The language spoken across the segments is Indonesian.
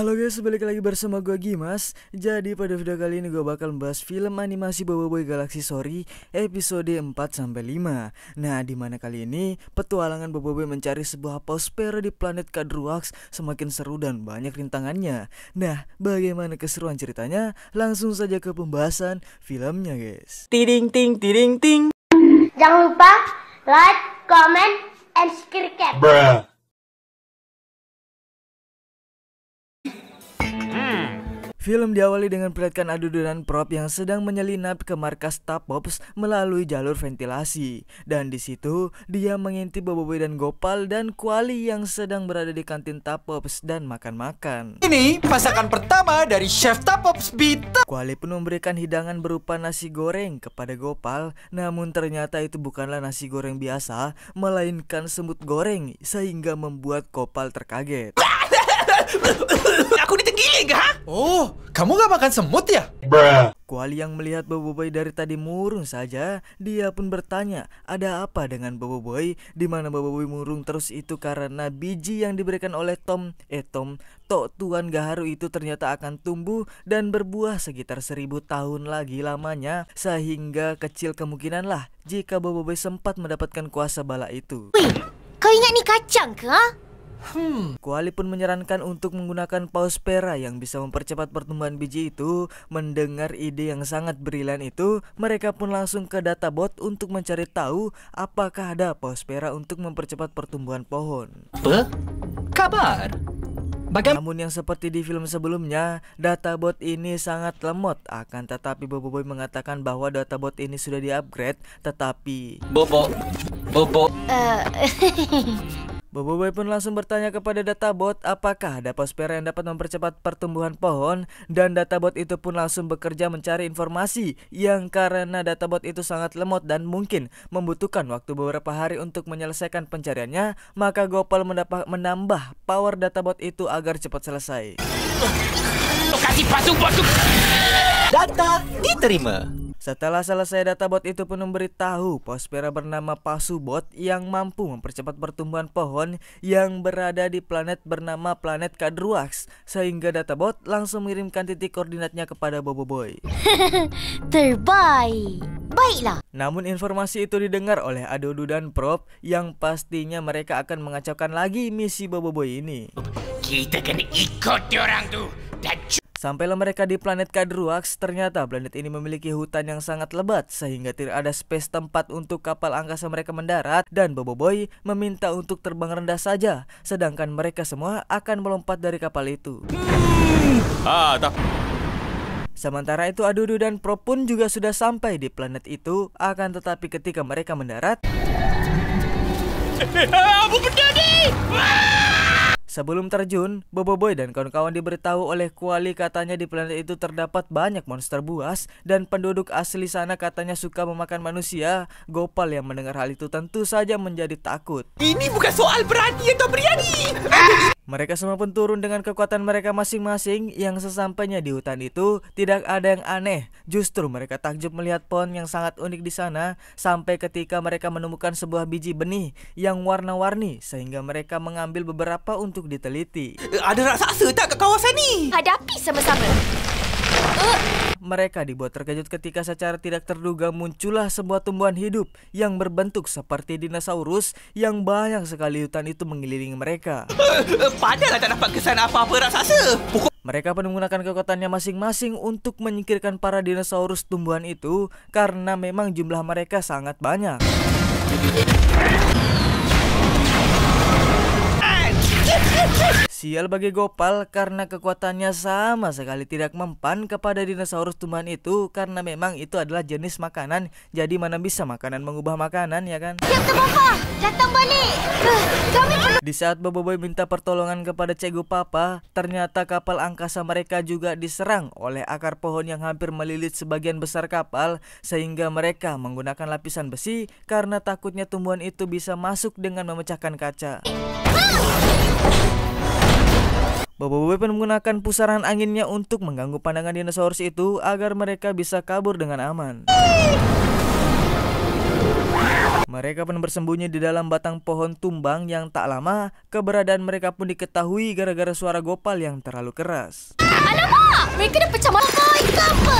Halo guys, balik lagi bersama gue Gimas. Jadi pada video kali ini gue bakal membahas film animasi Boboiboy Galaxy Story episode 4-5. Nah, dimana kali ini petualangan Boboiboy mencari sebuah Pauspera di planet Kadruax semakin seru dan banyak rintangannya. Nah, bagaimana keseruan ceritanya? Langsung saja ke pembahasan filmnya guys. Tiding ting tiding ting. Jangan lupa like, comment, and subscribe. Film diawali dengan perlihatkan adudunan prop yang sedang menyelinap ke markas Tapops melalui jalur ventilasi. Dan di situ dia mengintip Boboiboy dan Gopal dan Kuali yang sedang berada di kantin Tapops dan makan-makan. Ini masakan pertama dari Chef Tapops Bita. Kuali pun memberikan hidangan berupa nasi goreng kepada Gopal, namun ternyata itu bukanlah nasi goreng biasa, melainkan semut goreng, sehingga membuat Gopal terkaget. Aku ditenggilin kah? Oh, kamu gak makan semut ya? Kuali yang melihat Boboiboy dari tadi murung saja, dia pun bertanya, ada apa dengan Boboiboy? Di mana Boboiboy murung terus itu karena biji yang diberikan oleh Tok Tuan Gaharu itu ternyata akan tumbuh dan berbuah sekitar 1000 tahun lagi lamanya, sehingga kecil kemungkinan lah jika Boboiboy sempat mendapatkan kuasa bala itu. Wih, kau ingat ni kacang ke? Kuali pun menyarankan untuk menggunakan Pauspera yang bisa mempercepat pertumbuhan biji itu. Mendengar ide yang sangat brilian itu, mereka pun langsung ke databot untuk mencari tahu apakah ada Pauspera untuk mempercepat pertumbuhan pohon. Apa? Kabar? Namun yang seperti di film sebelumnya, databot ini sangat lemot. Akan tetapi Boboiboy mengatakan bahwa databot ini sudah di-upgrade, tetapi Bobo. Boboiboy pun langsung bertanya kepada databot apakah ada Pauspera yang dapat mempercepat pertumbuhan pohon, dan databot itu pun langsung bekerja mencari informasi yang karena databot itu sangat lemot dan mungkin membutuhkan waktu beberapa hari untuk menyelesaikan pencariannya, maka Gopal menambah power databot itu agar cepat selesai. Lokasi pasuk. Data diterima. Setelah selesai, databot itu pun memberitahu Pauspera bernama Pasubot yang mampu mempercepat pertumbuhan pohon yang berada di planet bernama planet Kadruax, sehingga databot langsung mengirimkan titik koordinatnya kepada Boboiboy. Terbaik. Baiklah. Namun informasi itu didengar oleh Adudu dan Prop yang pastinya mereka akan mengacaukan lagi misi Boboiboy ini. Kita kena ikut diorang tu. Sampailah mereka di planet Kadruax. Ternyata planet ini memiliki hutan yang sangat lebat sehingga tidak ada space tempat untuk kapal angkasa mereka mendarat, dan Boboiboy meminta untuk terbang rendah saja, sedangkan mereka semua akan melompat dari kapal itu. Sementara itu Adudu dan Pro pun juga sudah sampai di planet itu, akan tetapi ketika mereka mendarat, Apa benda ni? sebelum terjun, Boboiboy dan kawan-kawan diberitahu oleh Kuali katanya di planet itu terdapat banyak monster buas dan penduduk asli sana katanya suka memakan manusia. Gopal yang mendengar hal itu tentu saja menjadi takut. Ini bukan soal berani atau berani. Mereka semua pun turun dengan kekuatan mereka masing-masing. Yang sesampainya di hutan itu tidak ada yang aneh. Justru mereka takjub melihat pohon yang sangat unik di sana, sampai ketika mereka menemukan sebuah biji benih yang warna-warni, sehingga mereka mengambil beberapa untuk diteliti. Ada raksasa tak kat kawasan ni? Hadapi sama-sama. Mereka dibuat terkejut ketika secara tidak terduga muncullah sebuah tumbuhan hidup yang berbentuk seperti dinosaurus yang banyak sekali hutan itu mengelilingi mereka. Padahal tak dapat kesan apa-apa raksasa. Mereka pun menggunakan kekuatannya masing-masing untuk menyingkirkan para dinosaurus tumbuhan itu karena memang jumlah mereka sangat banyak. Sial bagi Gopal karena kekuatannya sama sekali tidak mempan kepada dinosaurus tumbuhan itu, karena memang itu adalah jenis makanan. Jadi mana bisa makanan mengubah makanan, ya kan? Captain Papa, datang balik. Kami perlu. Di saat Boboiboy minta pertolongan kepada Cikgu Papa, ternyata kapal angkasa mereka juga diserang oleh akar pohon yang hampir melilit sebagian besar kapal, sehingga mereka menggunakan lapisan besi karena takutnya tumbuhan itu bisa masuk dengan memecahkan kaca. Boboiboy pun menggunakan pusaran anginnya untuk mengganggu pandangan dinosaurus itu agar mereka bisa kabur dengan aman. Mereka pun bersembunyi di dalam batang pohon tumbang yang tak lama keberadaan mereka pun diketahui gara-gara suara Gopal yang terlalu keras. Alamak! Mereka dah pecah malah ke apa?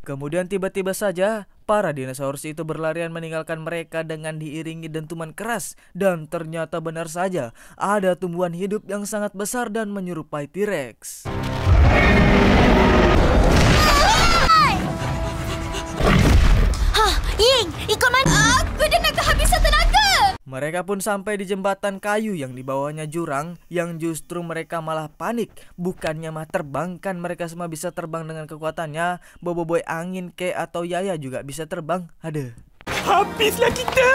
Kemudian tiba-tiba saja para dinosaurus itu berlarian meninggalkan mereka dengan diiringi dentuman keras. Dan ternyata benar saja ada tumbuhan hidup yang sangat besar dan menyerupai T-Rex. Ying, ikut mana? Aku dah nak kehabisan tenaga. Mereka pun sampai di jembatan kayu yang di bawahnya jurang, yang justru mereka malah panik. Bukannya mah terbang, kan mereka semua bisa terbang dengan kekuatannya. Boboiboy angin ke atau Yaya juga bisa terbang. Aduh. Habislah kita.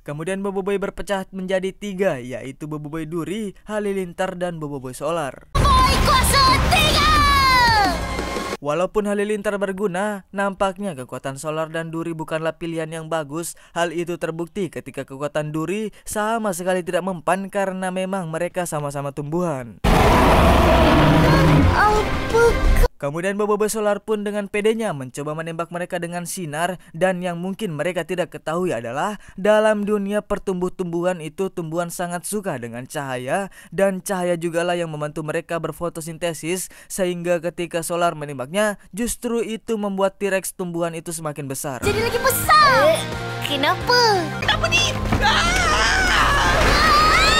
Kemudian Boboiboy berpecah menjadi 3, yaitu Boboiboy Duri, Halilintar, dan Boboiboy Solar. Boy kuasa 3. Walaupun Halilintar berguna, nampaknya kekuatan Solar dan Duri bukanlah pilihan yang bagus. Hal itu terbukti ketika kekuatan Duri sama sekali tidak mempan karena memang mereka sama-sama tumbuhan. Kemudian Boboiboy Solar pun dengan pedenya mencoba menembak mereka dengan sinar. Dan yang mungkin mereka tidak ketahui adalah dalam dunia pertumbuh-tumbuhan itu tumbuhan sangat suka dengan cahaya. Dan cahaya jugalah yang membantu mereka berfotosintesis. Sehingga ketika Solar menembaknya, justru itu membuat T-Rex tumbuhan itu semakin besar. Jadi lagi besar. Kenapa? Kenapa ni?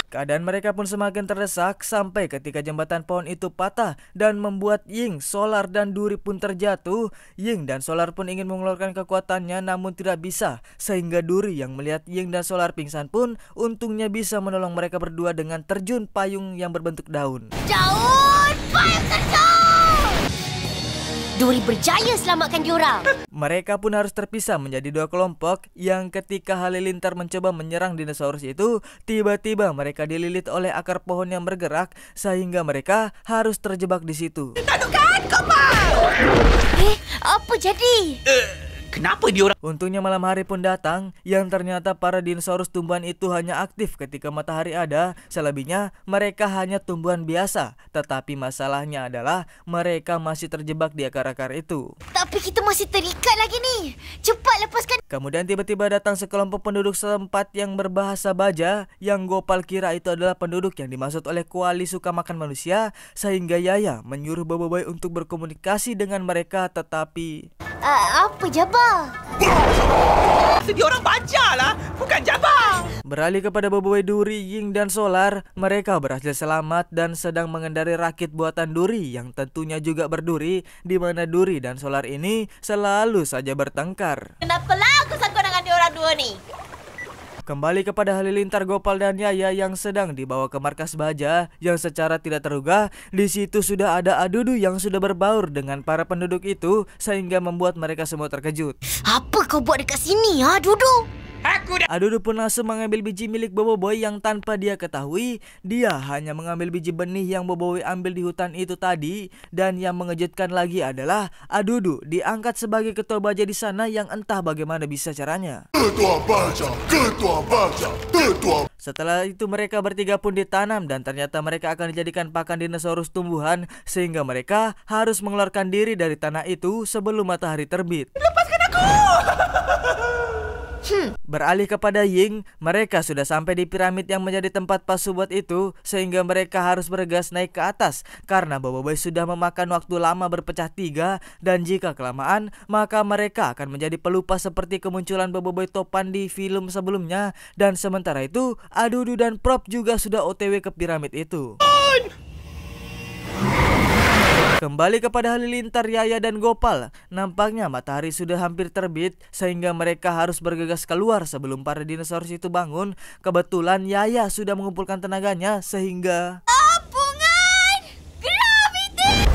Keadaan mereka pun semakin terdesak sampai ketika jembatan pohon itu patah dan membuat Ying, Solar, dan Duri pun terjatuh. Ying dan Solar pun ingin mengeluarkan kekuatannya namun tidak bisa. Sehingga Duri yang melihat Ying dan Solar pingsan pun untungnya bisa menolong mereka berdua dengan terjun payung yang berbentuk daun. Daun payung terjun. Duri berjaya selamatkan diorang. Mereka pun harus terpisah menjadi 2 kelompok yang ketika Halilintar mencoba menyerang dinosaurus itu, tiba-tiba mereka dililit oleh akar pohon yang bergerak sehingga mereka harus terjebak di situ. Tadukan kau mau. Apa jadi? Kenapa dia orang? Untungnya malam hari pun datang yang ternyata para dinosaurus tumbuhan itu hanya aktif ketika matahari ada. Selebihnya mereka hanya tumbuhan biasa. Tetapi masalahnya adalah mereka masih terjebak di akar-akar itu. Tapi kita masih terikat lagi nih. Cepat lepaskan. Kemudian tiba-tiba datang sekelompok penduduk setempat yang berbahasa Baja. Yang Gopal kira itu adalah penduduk yang dimaksud oleh kuali suka makan manusia. Sehingga Yaya menyuruh Boboiboy untuk berkomunikasi dengan mereka. Tetapi Apa Jabal? Dia orang baja lah, bukan Jabal. beralih kepada Boboiboy Duri, Ying, dan Solar, mereka berhasil selamat dan sedang mengendarai rakit buatan Duri yang tentunya juga berduri, di mana Duri dan Solar ini selalu saja bertengkar. Kenapa lah aku sangkut dengan diorang dua ni? Kembali kepada Halilintar, Gopal, dan Yaya yang sedang dibawa ke markas Baja, yang secara tidak terduga di situ sudah ada Adudu yang sudah berbaur dengan para penduduk itu sehingga membuat mereka semua terkejut. Apa kau buat dekat sini, Dudu? Adudu pun langsung mengambil biji milik Boboiboy yang tanpa dia ketahui, dia hanya mengambil biji benih yang Boboiboy ambil di hutan itu tadi. Dan yang mengejutkan lagi adalah Adudu diangkat sebagai ketua Baja di sana yang entah bagaimana bisa caranya. Ketua Baja, Ketua Baja, Ketua. Setelah itu mereka bertiga pun ditanam dan ternyata mereka akan dijadikan pakan dinosaurus tumbuhan sehingga mereka harus mengeluarkan diri dari tanah itu sebelum matahari terbit. Lepaskan aku. Beralih kepada Ying, mereka sudah sampai di piramid yang menjadi tempat Pasubot itu sehingga mereka harus bergegas naik ke atas karena Boboiboy sudah memakan waktu lama berpecah 3 dan jika kelamaan maka mereka akan menjadi pelupa seperti kemunculan Boboiboy Topan di film sebelumnya. Dan sementara itu Adudu dan Prop juga sudah OTW ke piramid itu. Kembali kepada Halilintar, Yaya, dan Gopal. Nampaknya matahari sudah hampir terbit sehingga mereka harus bergegas keluar sebelum para dinosaurus itu bangun. Kebetulan Yaya sudah mengumpulkan tenaganya sehingga Apungan! Gravity!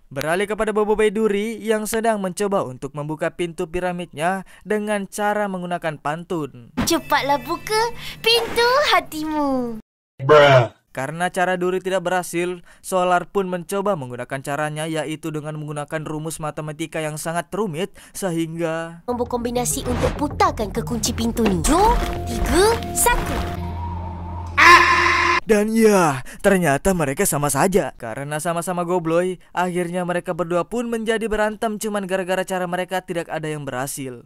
beralih kepada Boboiboy Duri yang sedang mencoba untuk membuka pintu piramidnya dengan cara menggunakan pantun. Cepatlah buka pintu hatimu. Karena cara Duri tidak berhasil, Solar pun mencoba menggunakan caranya, yaitu dengan menggunakan rumus matematika yang sangat rumit sehingga Nombor kombinasi untuk putarkan ke kunci pintu ni. 2, 3, 1. Dan ya, ternyata mereka sama saja. Karena sama-sama gobloy, akhirnya mereka berdua pun menjadi berantem cuman gara-gara cara mereka tidak ada yang berhasil.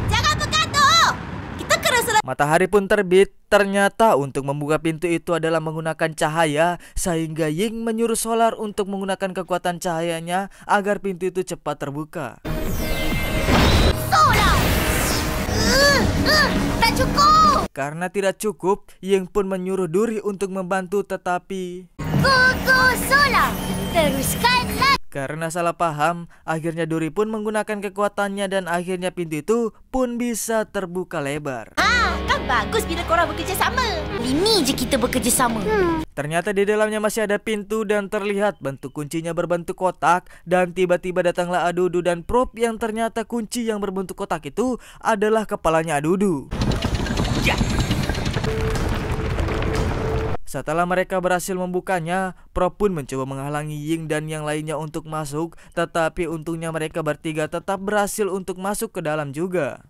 Jangan bergaduh. Kita kena salah. Matahari pun terbit. Ternyata untuk membuka pintu itu adalah menggunakan cahaya, sehingga Ying menyuruh Solar untuk menggunakan kekuatan cahayanya agar pintu itu cepat terbuka. Solar. Tak cukup. Karena tidak cukup, Ying pun menyuruh Duri untuk membantu, tetapi Gugu Solar. Teruskan lagi. karena salah paham, akhirnya Duri pun menggunakan kekuatannya dan akhirnya pintu itu pun bisa terbuka lebar. Kan bagus bila korang bekerja sama. Ini je kita bekerja sama. Ternyata di dalamnya masih ada pintu dan terlihat bentuk kuncinya berbentuk kotak, dan tiba-tiba datanglah Adudu dan Prop yang ternyata kunci yang berbentuk kotak itu adalah kepalanya Adudu. Setelah mereka berhasil membukanya, Prop pun mencoba menghalangi Ying dan yang lainnya untuk masuk, tetapi untungnya mereka bertiga tetap berhasil untuk masuk ke dalam juga.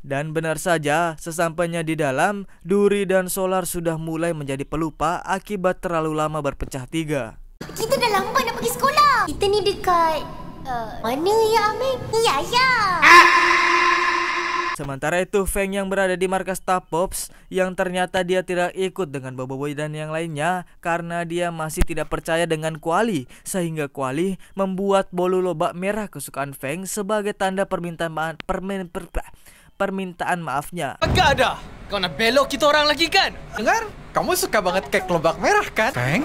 Dan benar saja, sesampainya di dalam, Duri dan Solar sudah mulai menjadi pelupa akibat terlalu lama berpecah tiga. Kita dah lambat nak pergi sekolah. Kita ni dekat mana ya, Amin? Ya. Sementara itu, Feng yang berada di markas Tapops yang ternyata dia tidak ikut dengan Boboiboy dan yang lainnya karena dia masih tidak percaya dengan Kuali, sehingga Kuali membuat bolu lobak merah kesukaan Feng sebagai tanda permintaan maafnya. Agak ada. Kau nak belok kita orang lagi kan? Dengar? Kamu suka banget kek lobak merah kan? Feng?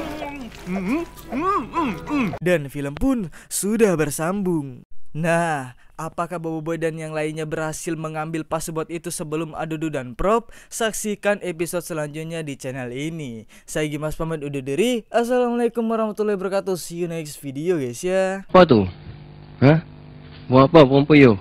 Dan film pun sudah bersambung. Nah, apakah Boboiboy dan yang lainnya berhasil mengambil password itu sebelum Adudu dan Prop? Saksikan episode selanjutnya di channel ini. Saya Gimas pamit undur diri. Assalamualaikum warahmatullahi wabarakatuh. See you next video guys ya. Apa tu? Hah? Buat apa perempuan you?